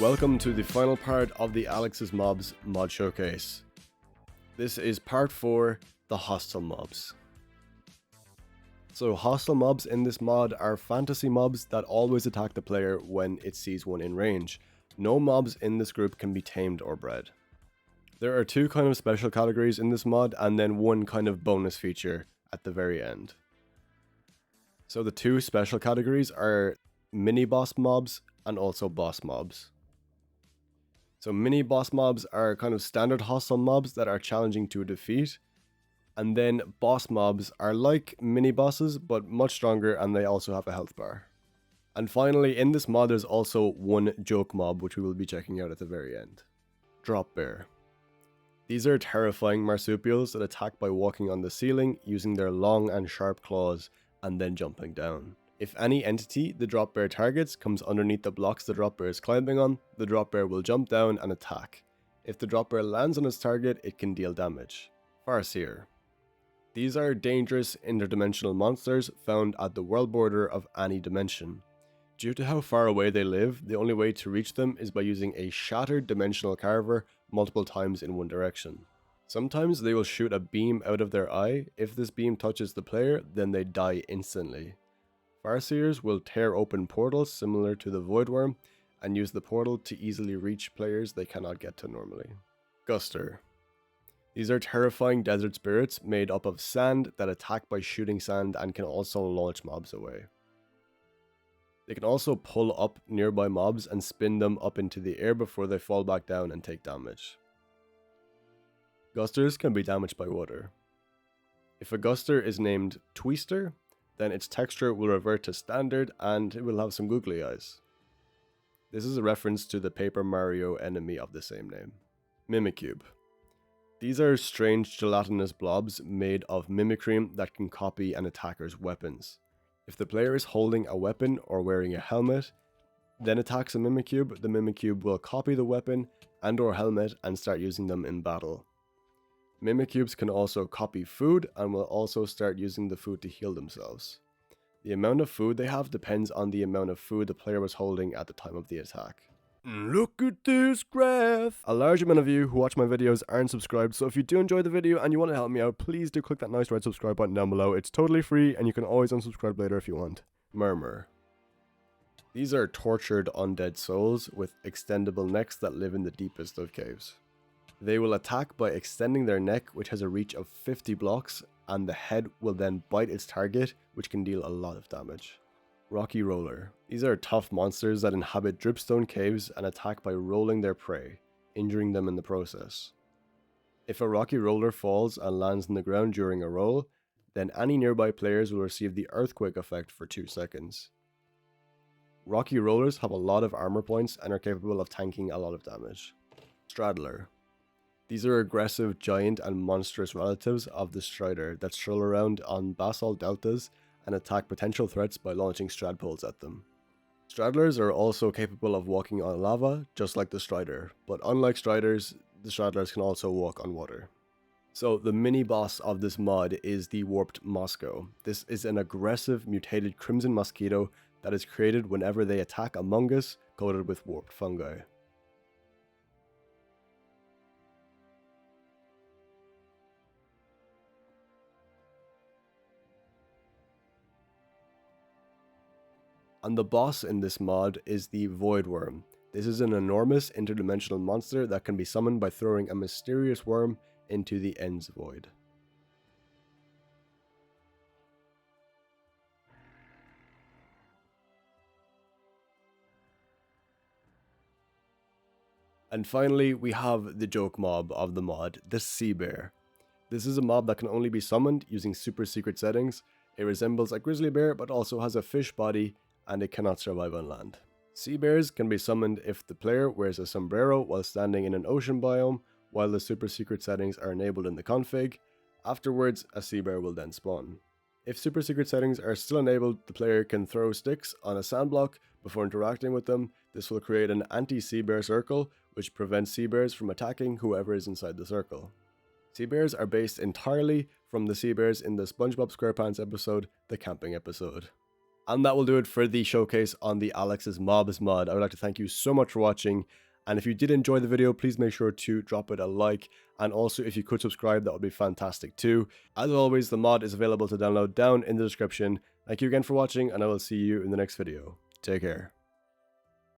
Welcome to the final part of the Alex's Mobs mod showcase. This is part 4, the hostile mobs. So hostile mobs in this mod are fantasy mobs that always attack the player when it sees one in range. No mobs in this group can be tamed or bred. There are two kind of special categories in this mod and then one kind of bonus feature at the very end. So the two special categories are mini boss mobs and also boss mobs. So mini boss mobs are kind of standard hostile mobs that are challenging to defeat. And then boss mobs are like mini bosses but much stronger, and they also have a health bar. And finally, in this mod there's also one joke mob which we will be checking out at the very end. Drop Bear. These are terrifying marsupials that attack by walking on the ceiling using their long and sharp claws and then jumping down. If any entity the drop bear targets comes underneath the blocks the drop bear is climbing on, the drop bear will jump down and attack. If the drop bear lands on its target, it can deal damage. Farseer. These are dangerous interdimensional monsters found at the world border of any dimension. Due to how far away they live, the only way to reach them is by using a shattered dimensional carver multiple times in one direction. Sometimes they will shoot a beam out of their eye. If this beam touches the player, then they die instantly. Farseers will tear open portals similar to the Voidworm and use the portal to easily reach players they cannot get to normally. Guster. These are terrifying desert spirits made up of sand that attack by shooting sand and can also launch mobs away. They can also pull up nearby mobs and spin them up into the air before they fall back down and take damage. Gusters can be damaged by water. If a Guster is named Twister, then its texture will revert to standard and it will have some googly eyes. This is a reference to the Paper Mario enemy of the same name. Mimikyu. These are strange gelatinous blobs made of mimicry that can copy an attacker's weapons. If the player is holding a weapon or wearing a helmet, then attacks a Mimikyu, the Mimikyu will copy the weapon and or helmet and start using them in battle. Mimikyubs can also copy food and will also start using the food to heal themselves. The amount of food they have depends on the amount of food the player was holding at the time of the attack. Look at this graph! A large amount of you who watch my videos aren't subscribed, so if you do enjoy the video and you want to help me out, please do click that nice red subscribe button down below. It's totally free and you can always unsubscribe later if you want. Murmur. These are tortured undead souls with extendable necks that live in the deepest of caves. They will attack by extending their neck, which has a reach of 50 blocks, and the head will then bite its target, which can deal a lot of damage. Rocky Roller. These are tough monsters that inhabit dripstone caves and attack by rolling their prey, injuring them in the process. If a Rocky Roller falls and lands on the ground during a roll, then any nearby players will receive the earthquake effect for 2 seconds. Rocky Rollers have a lot of armor points and are capable of tanking a lot of damage. Straddler. These are aggressive, giant, and monstrous relatives of the Strider that stroll around on basalt deltas and attack potential threats by launching Stradpoles at them. Straddlers are also capable of walking on lava, just like the Strider, but unlike Striders, the Straddlers can also walk on water. So the mini-boss of this mod is the Warped Mosco. This is an aggressive, mutated crimson mosquito that is created whenever they attack a Mungus coated with warped fungi. And the boss in this mod is the Voidworm. This is an enormous interdimensional monster that can be summoned by throwing a mysterious worm into the End's Void. And finally, we have the joke mob of the mod, the Sea Bear. This is a mob that can only be summoned using super secret settings. It resembles a grizzly bear but also has a fish body, and it cannot survive on land. Sea bears can be summoned if the player wears a sombrero while standing in an ocean biome, while the super secret settings are enabled in the config. Afterwards, a sea bear will then spawn. If super secret settings are still enabled, the player can throw sticks on a sand block before interacting with them. This will create an anti-sea bear circle, which prevents sea bears from attacking whoever is inside the circle. Sea bears are based entirely from the sea bears in the SpongeBob SquarePants episode, the camping episode. And that will do it for the showcase on the Alex's Mobs mod. I would like to thank you so much for watching. And if you did enjoy the video, please make sure to drop it a like. And also, if you could subscribe, that would be fantastic too. As always, the mod is available to download down in the description. Thank you again for watching, and I will see you in the next video. Take care.